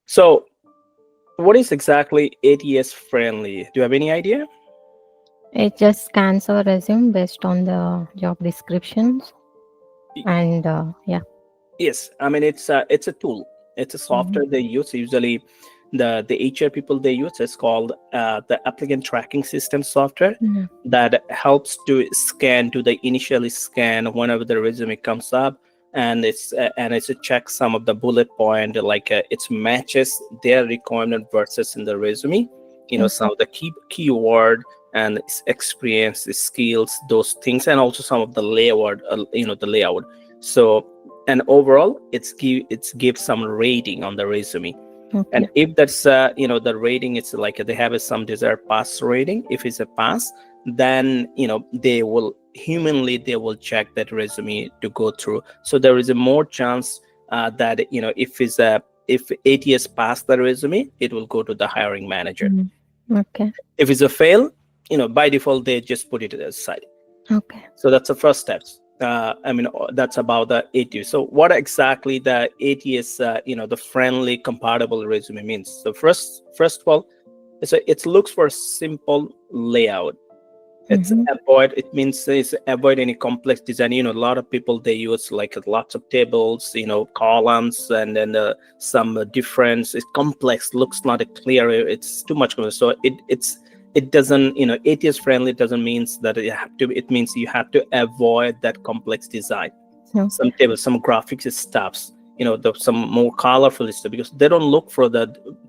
So what is exactly ATS friendly? Do you have any idea? It just scans our resume based on the job descriptions, and yeah. Yes, I mean it's a tool. It's a Mhm. software they use. Usually, the HR people they use is called the applicant tracking system software Yeah. that helps to scan to the initially scan whenever the resume comes up, and it's a check some of the bullet point like it matches their requirement versus in the resume. Some Okay. of the keyword and experience, the skills, those things, and also some of the layout. The layout. So and overall it's give some rating on the resume, and Okay. if that's the rating, it's like they have some desired pass rating. If it's a pass, then they will check that resume to go through. So there is a more chance that if ATS pass the resume, it will go to the hiring manager. Mhm. Okay. If it's a fail, by default they just put it aside. Okay. So that's the first steps. That's about the ATS. So what exactly the ATS, the friendly compatible resume means? So first of all, it looks for simple layout. Mm-hmm. It means it's avoid any complex design. A lot of people they use like lots of tables, columns, and then some difference. It's complex, looks not clear. It's too much. So it doesn't, ATS friendly doesn't means that it means you have to avoid that complex design. Some Okay. tables, some graphics stuffs, some more colorful stuff, because they don't look for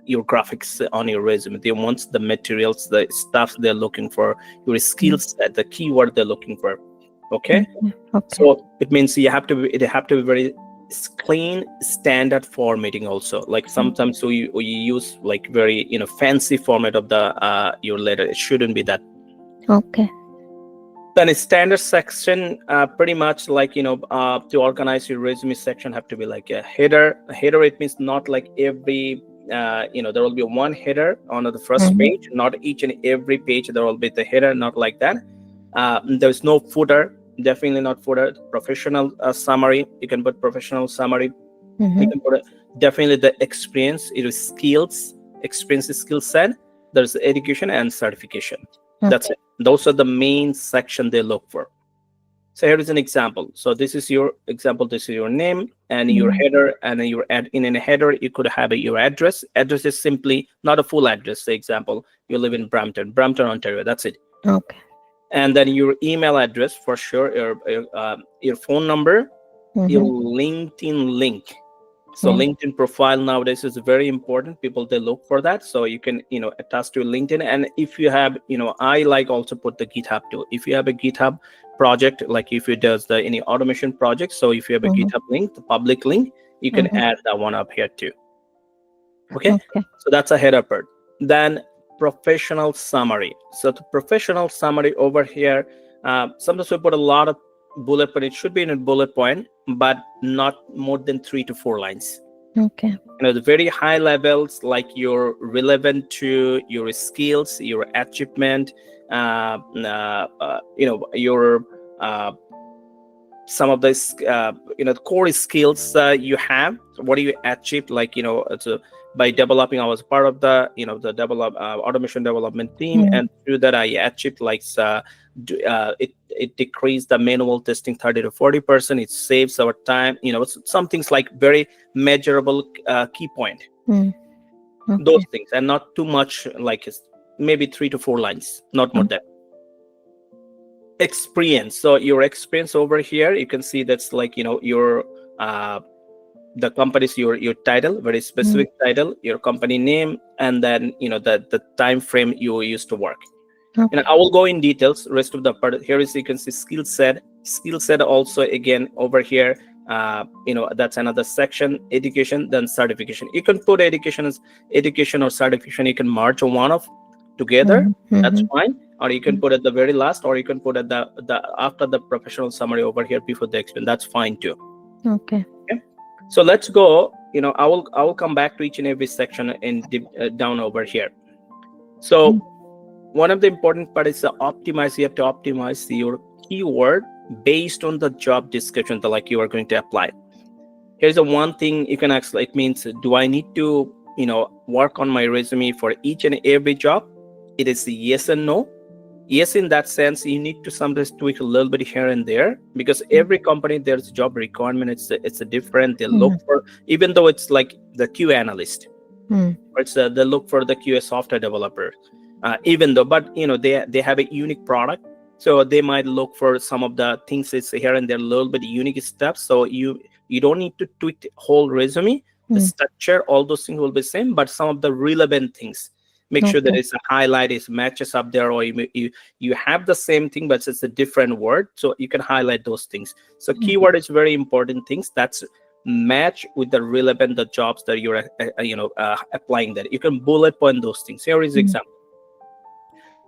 your graphics on your resume. They want the materials, the stuff they're looking for, your skill Mm. set, the keyword they're looking for. Okay. Okay. Okay. So it means it have to be very clean standard formatting also. Like Mm. sometimes we use like very fancy format of the your letter. It shouldn't be that. Okay. Then a standard section, pretty much like to organize your resume section have to be like a header. It means not like every there will be one header on the first Mm-hmm. page, not each and every page there will be the header, not like that. There's no footer, definitely not footer. Professional summary, you can put professional summary. You Mm-hmm. can put definitely the experience, it is skills, experience, skill set. There's education and certification. That's Okay. it. Those are the main section they look for. So here is an example. So this is your example. This is your name and your Mm. header, and your in a header you could have your address. Address is simply not a full address. For example, you live in Brampton, Ontario. That's it. Okay. And then your email address for sure. Your phone number, your Mm-hmm. LinkedIn link. So Yeah. LinkedIn profile nowadays is very important. People they look for that. So you can attach to LinkedIn. And if you have I like also put the GitHub too. If you have a GitHub project, like if it does any automation project, so if you have a Mm-hmm. GitHub link, the public link, you can Mm-hmm. add that one up here too. Okay. Okay. So that's a header part. Then professional summary. So the professional summary over here, sometimes we put a lot of bullet, but it should be in a bullet point, but not more than 3 to 4 lines. Okay. The very high levels, like you're relevant to your skills, your achievement, your some of the core skills you have. So what do you achieve, like by developing, I was part of the develop automation development team, Mm. and through that I achieved like it decreased the manual testing 30 to 40%. It saves our time. Some things like very measurable key point, Mm. those Okay. things, and not too much, like it's maybe 3 to 4 lines, not more Mm. than. Experience. So your experience over here, you can see that's like your the company's your title, very Mm. specific title, your company name, and then the time frame you used to work. And Okay. I will go in details rest of the part. Here is, you can see skill set also again over here. That's another section. Education, then certification. You can put education or certification, you can merge one of together, Mm. that's Mm-hmm. fine. Or you can put at the very last, or you can put at the after the professional summary over here before the experience. That's fine too. Okay. Okay. So let's go. I will come back to each and every section and down over here. So Mm. one of the important part is you have to optimize your keyword based on the job description that like you are going to apply. Here's the one thing you can ask, like, means do I need to work on my resume for each and every job, it is yes and no. Yes, in that sense, you need to sometimes tweak a little bit here and there, because every company, there's job requirement, it's a different. They look Mm. for, even though it's like the QA analyst, Mm. or it's they look for the QA software developer, even though, but they have a unique product, so they might look for some of the things it's here and there, a little bit unique steps. So you don't need to tweak the whole resume. The Mm. structure, all those things will be same, but some of the relevant things, make sure that Okay. it's a highlight, is matches up there, or you have the same thing but it's a different word, so you can highlight those things. So Mm. keyword is very important things that's match with the relevant the jobs that you're applying, that you can bullet point those things. Here is Mm. example.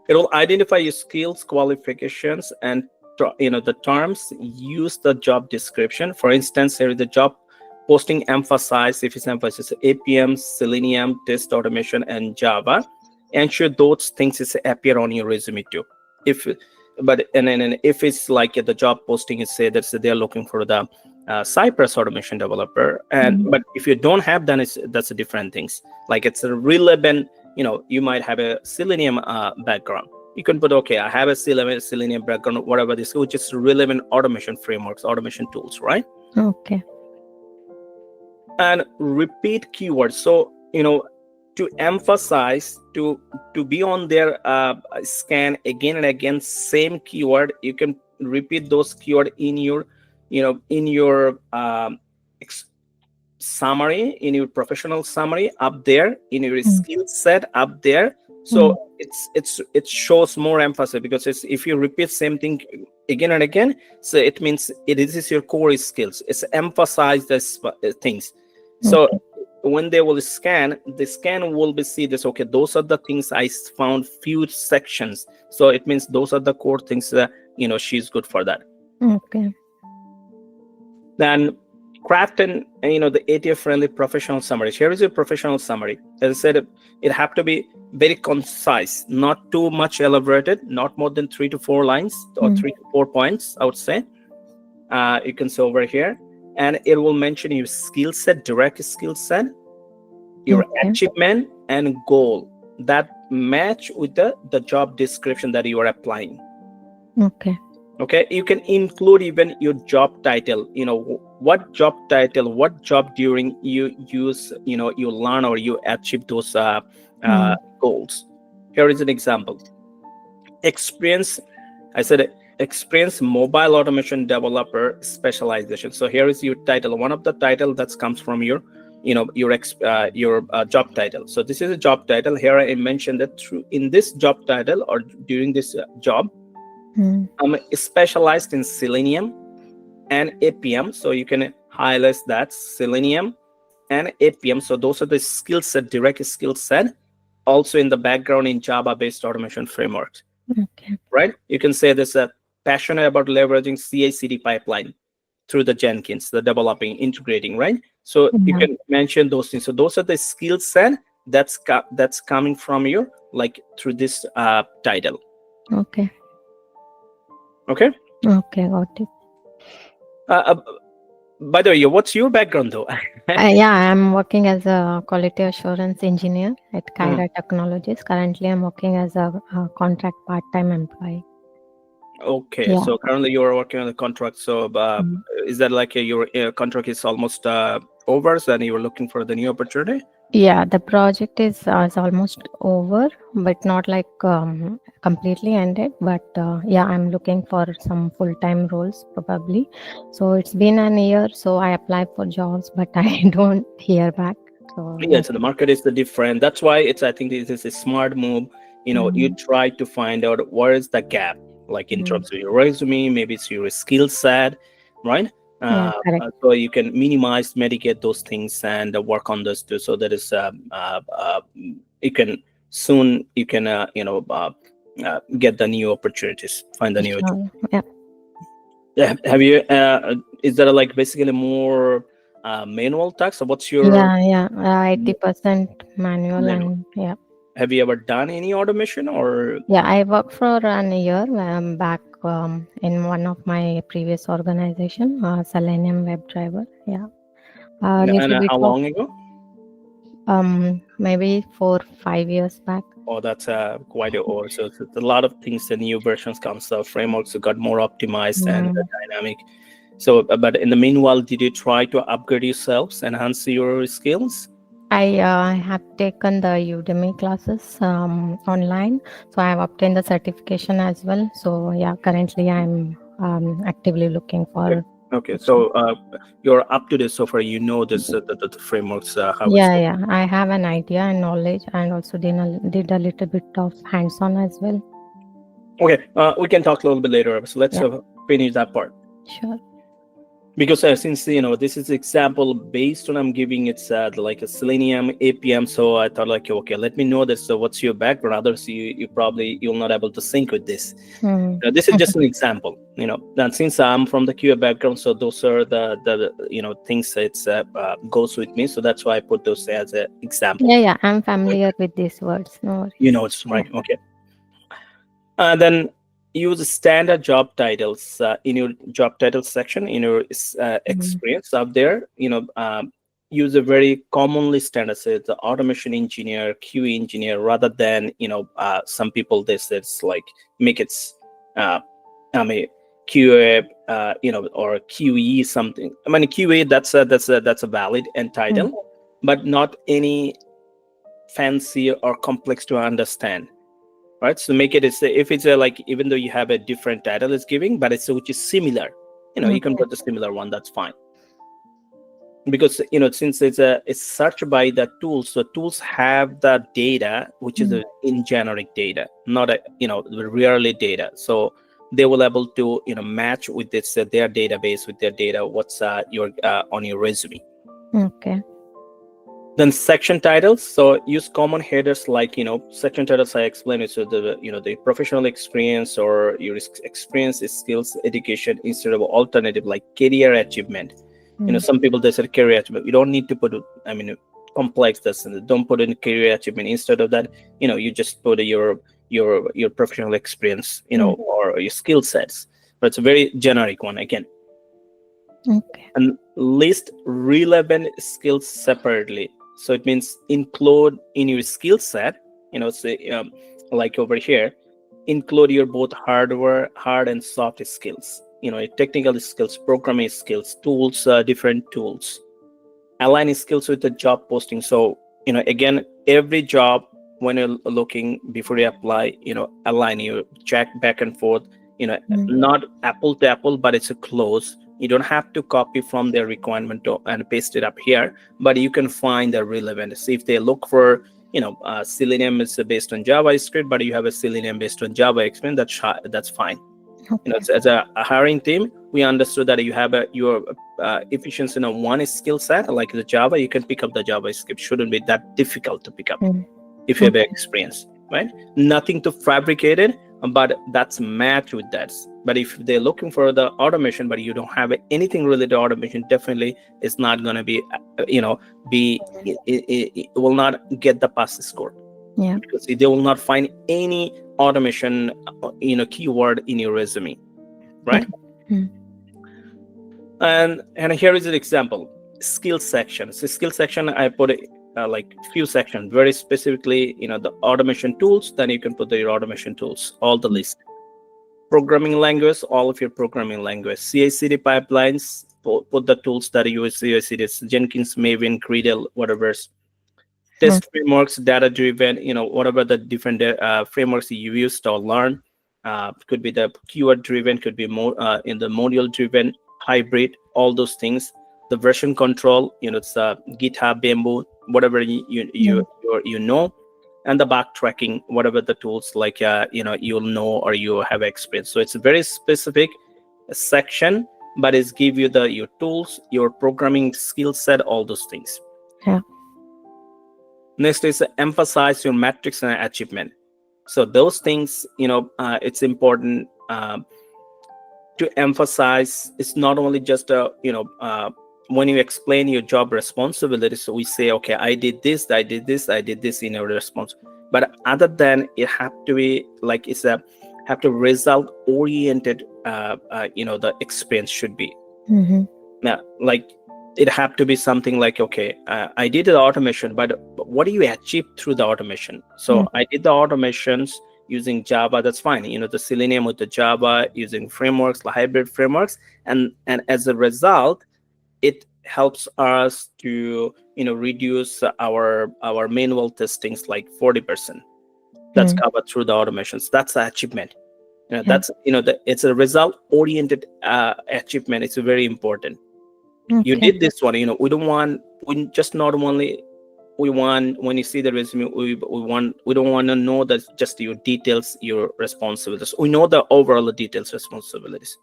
It will identify your skills, qualifications, and the terms. Use the job description. For instance, here is the job posting emphasize, if it's emphasis APM, Selenium, test automation, and Java. Ensure those things is appear on your resume too. If but and then if it's like the job posting is say that they're looking for the Cypress automation developer, and Mm. but if you don't have, then that's a different things. Like it's a relevant, you might have a Selenium background. You can put, okay, I have a Selenium background, whatever this, which is relevant automation frameworks, automation tools, right? Okay. And repeat keywords. So to emphasize, to be on their scan again and again, same keyword, you can repeat those keyword in your in your summary, in your professional summary up there, in your Mm. skill set up there. Mm. So it shows more emphasis, because if you repeat same thing again and again, so it means it is your core skills. It's emphasize this things. So Okay. when they will scan, the scan will be see this, okay, those are the things I found few sections, so it means those are the core things that she's good for that. Okay. Then craft and the ATF friendly professional summary. Here is your professional summary. As I said, it have to be very concise, not too much elaborated, not more than 3 to 4 lines, or Mm. 3 to 4 points, I would say. You can see over here, and it will mention your skill set, direct skill set, your Okay. achievement and goal that match with the job description that you are applying. Okay. Okay, you can include even your job title, what job title, what job during you use, you learn or you achieve those Mm. goals. Here is an example. Experience, I said experience mobile automation developer specialization. So here is your title, one of the title that comes from your your job title. So this is a job title. Here I mentioned that through in this job title, or during this job, Mm. I'm specialized in Selenium and APM. So you can highlight that Selenium and APM. So those are the skill set, direct skill set. Also in the background in Java based automation frameworks, Okay. right? You can say this passionate about leveraging CI/CD pipeline through the Jenkins, the developing, integrating, right? So you Yeah. can mention those things. So those are the skill set that's coming from your like through this title. Okay. Okay. Okay. Got it. Uh, uh, by the way, what's your background though? Yeah, I'm working as a quality assurance engineer at Mhm. Kyra Technologies. Currently, I'm working as a contract part-time employee. Okay, Yeah. so currently you are working on the contract. So Mm. is that like your contract is almost over, so then you are looking for the new opportunity? Yeah, the project is almost over, but not like completely ended. But yeah, I'm looking for some full-time roles probably. So it's been an year, so I applied for jobs, but I don't hear back. So Yeah, that's so the market is the different. That's why it's, I think this is a smart move. You mm, try to find out where is the gap, like in mm, terms of your resume, maybe it's your skill set, right? yeah, correct. So you can minimize, mitigate those things, and work on this too. So that is, you can soon you can get the new opportunities, find the new job. Sure. Yeah. Yeah, have you? Is there like basically more manual tasks? So what's your Yeah, yeah. 80% manual manual? and yeah. Have you ever done any automation or Yeah, I worked for an year back in one of my previous organization, Selenium WebDriver. Yeah, a and little bit how of long ago? Maybe 4 5 years back. Or that's quite old. So it's a lot of things. The new versions comes. The frameworks got more optimized and Mm. dynamic. So, but in the meanwhile, did you try to upgrade yourselves, enhance your skills? I have taken the Udemy classes online, so I have obtained the certification as well. So yeah, currently I'm actively looking Okay. for. Okay. So you're up to this so far. You know this the frameworks how it's Yeah, working. yeah, I have an idea and knowledge, and also did a little bit of hands-on as well. Okay. We can talk a little bit later. So let's Yeah, finish that part. sure. Because since this is example based on I'm giving it's like a Selenium APM, so I thought like, okay, let me know this. So what's your background? Others you probably you'll not able to sync with this. Hmm. This is just an example, and since I'm from the QA background, so those are the things it's goes with me, so that's why I put those as an example. Yeah, yeah, I'm familiar with these words. No worries. It's Yeah. right. Okay. Then use standard job titles in your job title section in your Mm. experience up there. Use a very commonly standard, say the automation engineer, QE engineer, rather than some people they say it's like make it uh, I mean QA, or QE something. I mean QA that's a valid and Mm. title, but not any fancy or complex to understand, right? So make it is if it's a, like even though you have a different title is giving, but it's which is similar, you can Okay. put the similar one. That's fine, because since it's searched by the tools, so tools have the data which is Mm. in generic data, not a the rarely data. So they will able to match with this their database with their data what's your on your resume. Okay. Then section titles, so use common headers like section titles I explained it, so the the professional experience or your experience skills education instead of alternative like career achievement. Mm. Some people they said career achievement, you don't need to put I mean complex this, and don't put in career achievement. Instead of that, you just put your professional experience, Mm. or your skill sets, but it's a very generic one again. Okay. And list relevant skills separately, so it means include in your skill set, say like over here, include your both hard and soft skills, your technical skills, programming skills, tools, different tools, align skills with the job posting. So again, every job when you're looking before you apply, align, you check back and forth, Mm. not apple to apple, but it's a close. You don't have to copy from their requirement and paste it up here, but you can find the relevant. See if they look for Selenium is based on JavaScript, but you have a Selenium based on Java experience, that's fine. Okay. As a hiring team, we understood that you have your efficiency in one skill set like the Java, you can pick up the JavaScript. Shouldn't be that difficult to pick up Mm. if you have Okay. experience, right? Nothing to fabricate it, but that's matched with that. But if they're looking for the automation, but you don't have anything related to automation, definitely it's not going to be, be it will not get the pass score, Yeah. because they will not find any automation, keyword in your resume, right? Mm. And here is an example. Skill section. So skill section I put like few sections very specifically, the automation tools, then you can put your automation tools, all the list. Programming language, all of your programming language. CI/CD pipelines, put the tools that you use. CI/CD, Jenkins, Maven, Gradle, whatever. Mm. Test frameworks, data driven, whatever the different frameworks you used or learn. Could be the keyword driven, could be more in the module driven, hybrid, all those things. The version control, it's GitHub, Bamboo, whatever Mm. you know. And the backtracking, whatever the tools like you'll know or you have experience. So it's a very specific section, but it's give you your tools, your programming skill set, all those things. Yeah. Next is emphasize your metrics and achievement. So those things, it's important to emphasize. It's not only just when you explain your job responsibilities, so we say, okay, I did this, I did this, I did this in your response. But other than it have to be like have to result oriented. The experience should be Mm-hmm. now like it have to be something like, okay, I did the automation, but what do you achieve through the automation? So Mm. I did the automations using Java, that's fine, the Selenium with the Java, using frameworks, the hybrid frameworks, and as a result, it helps us to reduce our manual testings like 40%. That's Mm. covered through the automations. That's the achievement. Yeah. That's it's a result oriented achievement. It's very important. You Okay. did this one. We just not only we want, when you see the resume, we don't want to know that just your details, your responsibilities. We know the overall details, responsibilities.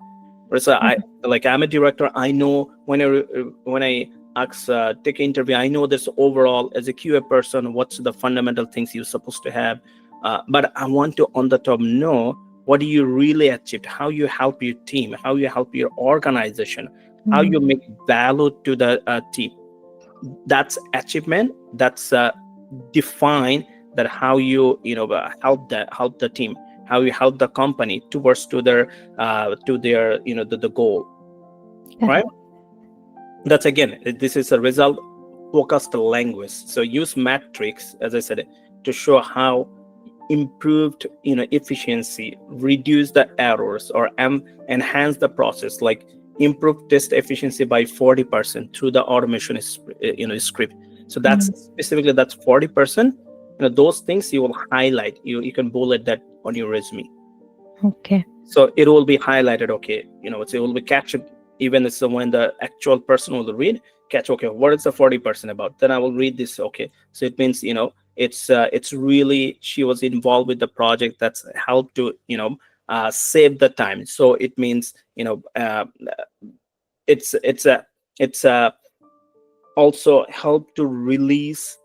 So I'm a director. I know when I ask take an interview, I know this overall as a QA person, what's the fundamental things you're supposed to have. But I want to on the top know what do you really achieved, how you help your team, how you help your organization, how you Mm. make value to the team. That's achievement. That's define that how help the team, how you help the company towards to their the goal, right? Correct. That's again, this is a result focused language. So use metrics, as I said, to show how improved efficiency, reduce the errors, or enhance the process, like improve test efficiency by 40% through the automation script. So that's Mm. specifically, that's 40%. Those things you will highlight, you can bullet that on your resume. Okay. So it will be highlighted. Okay, it will be captured. Even so when the actual person will read, catch, okay, what is the 40% about? Then I will read this. Okay, so it means it's really, she was involved with the project that's helped to save the time. So it means it's also help to release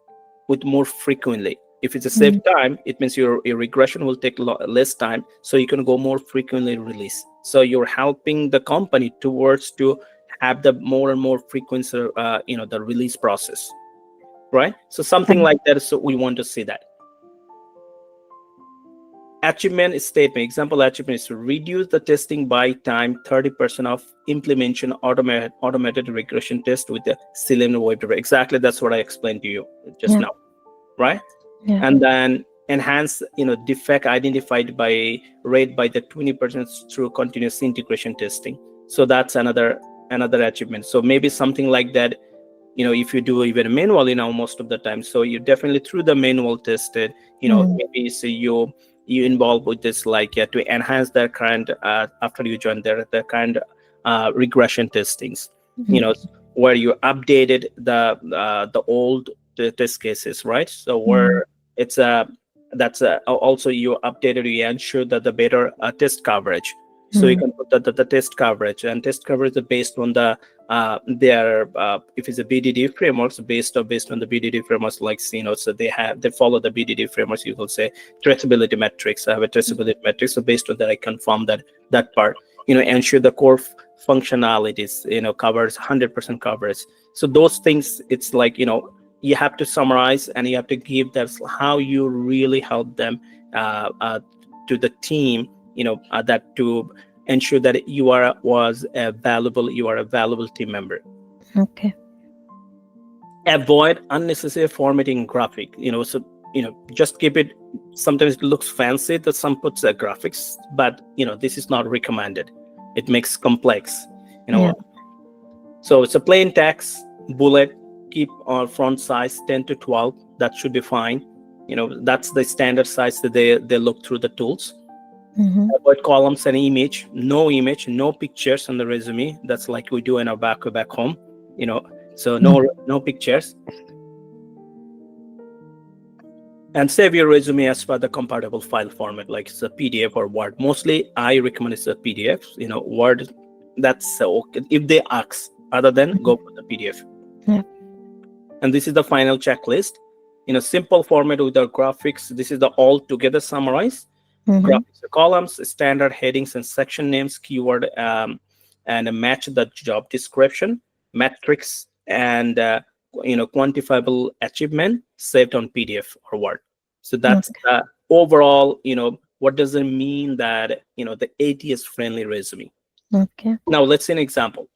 with more frequently. If it's a save Mm. time, it means your regression will take less time, so you can go more frequently release. So you're helping the company towards to have the more and more frequency, the release process, right? So something Correct. like that. So we want to see that. Achievement statement. Example achievement is to reduce the testing by time 30% of implementation automated regression test with the Selenium web developer. Exactly, that's what I explained to you just Yeah. now, right? Yeah. And then enhance defect identified by rate by the 20% through continuous integration testing. So that's another achievement. So maybe something like that, if you do even manually now most of the time, so you definitely through the manual tested, Mm. maybe so you involve with this, like to enhance their current after you join their current regression testings, Mm. where you updated the old test cases, right? So Mm. where it's that's also you updated, you ensure that the better test coverage. So you Mm. can put the test coverage, and test coverage is based on the their if it's a BDD frameworks, based on the BDD frameworks, like so they follow the BDD frameworks. You will say traceability metrics. I have a traceability metrics, so based on that I confirm that part. Ensure the core functionalities covers 100% coverage. So those things, it's like you have to summarize, and you have to give that how you really help them to the team, that to ensure that you are a valuable team member. Okay. Avoid unnecessary formatting graphic, so just keep it. Sometimes it looks fancy that some puts the graphics, but this is not recommended. It makes complex, you Yeah. know so it's a plain text bullet. Keep on front size 10 to 12. That should be fine. That's the standard size that they look through the tools. Mm-hmm. Avoid columns and image, no pictures on the resume. That's like we do in our back home, so no pictures. And save your resume as per the compatible file format, like it's a PDF or Word. Mostly I recommend it's a PDF. Word, that's okay if they ask. Other than, go for the PDF. Yeah. And this is the final checklist in a simple format with the graphics. This is the all together summarized Mm-hmm. graphics, the columns, standard headings and section names, keyword, and match the job description, metrics, and quantifiable achievement saved on PDF or Word. So that's Okay. the overall. What does it mean that the ATS friendly resume? Okay. Now let's see an example.